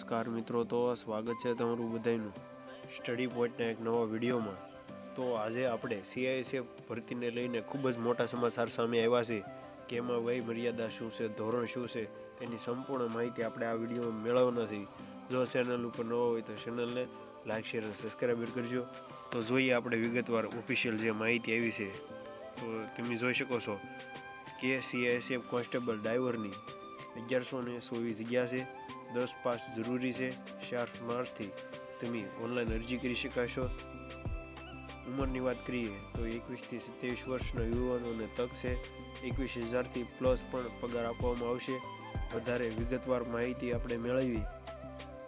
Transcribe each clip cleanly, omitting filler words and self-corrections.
નમસ્કાર મિત્રો, તો સ્વાગત છે તમારું બધાનું સ્ટડી પોઈન્ટના એક નવા વિડીયોમાં। તો આજે આપણે CISF ભરતીને લઈને ખૂબ જ મોટા સમાચાર સામે આવ્યા છે કે એમાં વય મર્યાદા શું છે, ધોરણ શું છે, તેની સંપૂર્ણ માહિતી આપણે આ વિડીયોમાં મેળવવાના છે। જો ચેનલ ઉપર ન હોય તો ચેનલને લાઇક, શેર અને સબસ્ક્રાઈબ કરજો। તો જોઈએ આપણે વિગતવાર ઓફિશિયલ જે માહિતી આવી છે। તો તમે જોઈ શકો છો કે CISF કોન્સ્ટેબલ ડ્રાઈવરની 1124 જગ્યા છે। 10 પાસ જરૂરી છે। 4 માર્ચથી તમે ઓનલાઈન અરજી કરી શકાશો। ઉંમરની વાત કરીએ તો 21 થી 27 વર્ષના યુવાનોને તક છે। 21,000થી પ્લસ પણ પગાર આપવામાં આવશે। વધારે વિગતવાર માહિતી આપણે મેળવી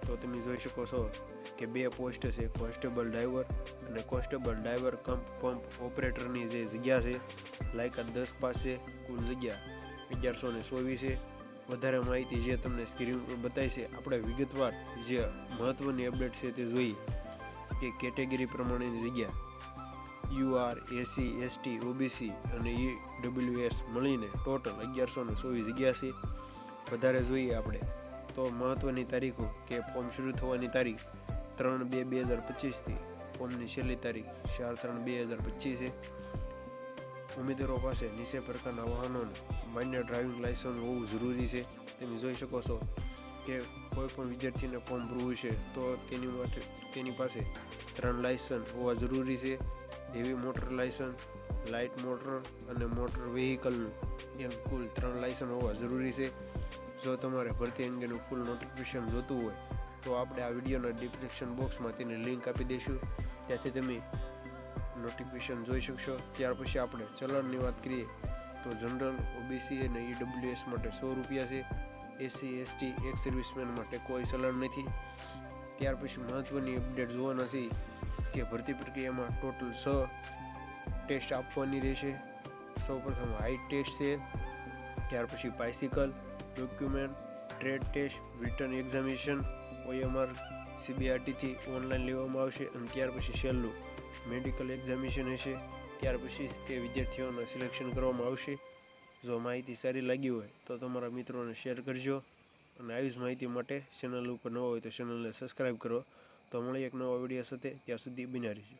તો તમે જોઈ શકો છો કે 2 પોસ્ટ છે, કોન્સ્ટેબલ ડ્રાઈવર અને કોન્સ્ટેબલ ડ્રાઈવર પંપ ઓપરેટરની જે જગ્યા છે। લાયકાત 10 પાસ છે। કુલ જગ્યા 1124 છે। વધારે માહિતી જે તમને સ્ક્રીન પર બતાવી છે, આપણે વિગતવાર જે મહત્વની અપડેટ છે તે જોઈએ કે કેટેગરી પ્રમાણેની જગ્યા UR, SC, ST, OBC અને EWS મળીને ટોટલ 1124 જગ્યા છે। વધારે જોઈએ આપણે તો મહત્વની તારીખો કે ફોર્મ શરૂ થવાની તારીખ 3/2/2025થી ફોર્મની છેલ્લી તારીખ 4/3/2025 છે। ઉમેદવારો પાસે નીચે પ્રકારના વાહનોને માન્ય ડ્રાઇવિંગ લાયસન્સ હોવું જરૂરી છે। તમે જોઈ શકો છો કે કોઈ પણ વિદ્યાર્થીને ફોર્મ ભરવું છે તો તેની પાસે 3 લાયસન્સ હોવા જરૂરી છે। Heavy motor licence, light motor અને મોટર વ્હીકલનું એમ કુલ 3 લાયસન્સ હોવા જરૂરી છે। જો તમારે ભરતી અંગેનું ફૂલ નોટિફિકેશન જોતું હોય તો આપણે આ વિડીયોના ડિસ્ક્રિપ્શન બોક્સમાં તેની લિંક આપી દઈશું, ત્યાંથી તમે નોટિફિકેશન જોઈ શકશો। ત્યાર પછી આપણે ચલણની વાત કરીએ તો જનરલ, OBC અને EWS માટે 100 રૂપિયા છે। SC, ST, એક્સ સર્વિસમેન માટે કોઈ ચલણ નથી। ત્યાર પછી મહત્વની અપડેટ જોવાના છે કે ભરતી પ્રક્રિયામાં ટોટલ 6 ટેસ્ટ આપવાની રહેશે। સૌપ્રથમ હાઇટ ટેસ્ટ છે, ત્યાર પછી bicycle, document, trade test, return examination, OMR CBRTથી ઓનલાઈન લેવામાં આવશે અને ત્યાર પછી છેલ્લું મેડિકલ એક્ઝામિનેશન હશે। ત્યાર પછી તે વિદ્યાર્થીઓનું સિલેક્શન કરવામાં આવશે। જો માહિતી સારી લાગી હોય તો તમારા મિત્રોને શેર કરજો અને આવી જ માહિતી માટે ચેનલ ઉપર નવા હોય તો ચેનલને સબસ્ક્રાઈબ કરો। તો મળીએ એક નવા વિડીયો સાથે, ત્યાં સુધી બન્યા રહેજો।